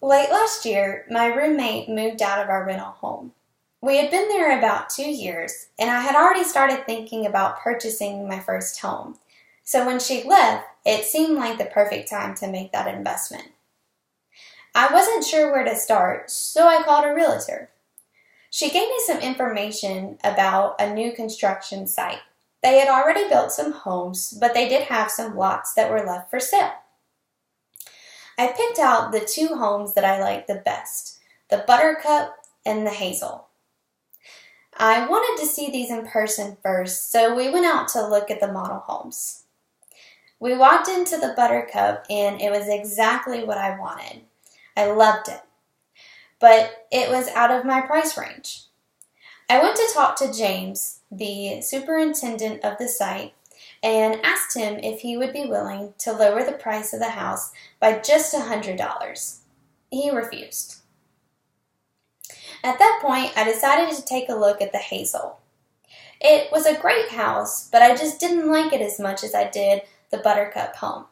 Late last year, my roommate moved out of our rental home. We had been there about 2 years, and I had already started thinking about purchasing my first home. So when she left, it seemed like the perfect time to make that investment. I wasn't sure where to start, so I called a realtor. She gave me some information about a new construction site. They had already built some homes, but they did have some lots that were left for sale. I picked out the two homes that I liked the best, the Buttercup and the Hazel. I wanted to see these in person first, so we went out to look at the model homes. We walked into the Buttercup and it was exactly what I wanted. I loved it, but it was out of my price range. I went to talk to James, the superintendent of the site, and asked him if he would be willing to lower the price of the house by just $100. He refused. At that point, I decided to take a look at the Hazel. It was a great house, but I just didn't like it as much as I did the Buttercup home.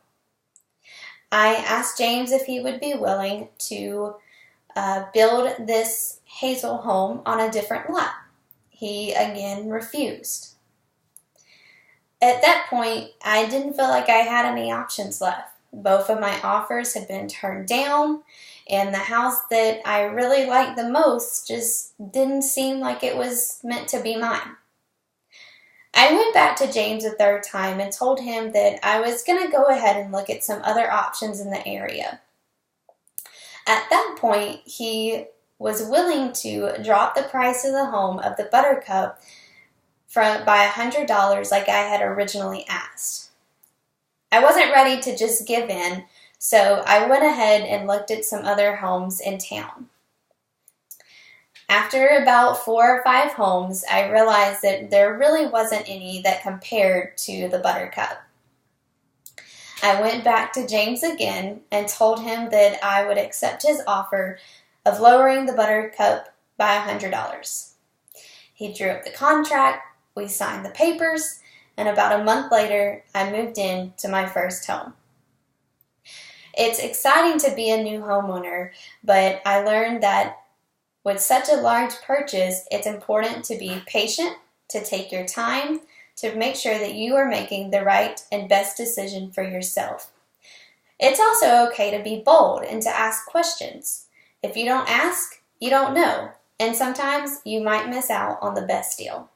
I asked James if he would be willing to build this Hazel home on a different lot. He again refused. At that point, I didn't feel like I had any options left. Both of my offers had been turned down, and the house that I really liked the most just didn't seem like it was meant to be mine. I went back to James a third time and told him that I was going to go ahead and look at some other options in the area. At that point, he was willing to drop the price of the home of the Buttercup by $100 like I had originally asked. I wasn't ready to just give in, so I went ahead and looked at some other homes in town. After about 4 or 5 homes, I realized that there really wasn't any that compared to the Buttercup. I went back to James again and told him that I would accept his offer of lowering the Buttercup by $100. He drew up the contract, we signed the papers, and about a month later, I moved in to my first home. It's exciting to be a new homeowner, but I learned that with such a large purchase, it's important to be patient, to take your time, to make sure that you are making the right and best decision for yourself. It's also okay to be bold and to ask questions. If you don't ask, you don't know, and sometimes you might miss out on the best deal.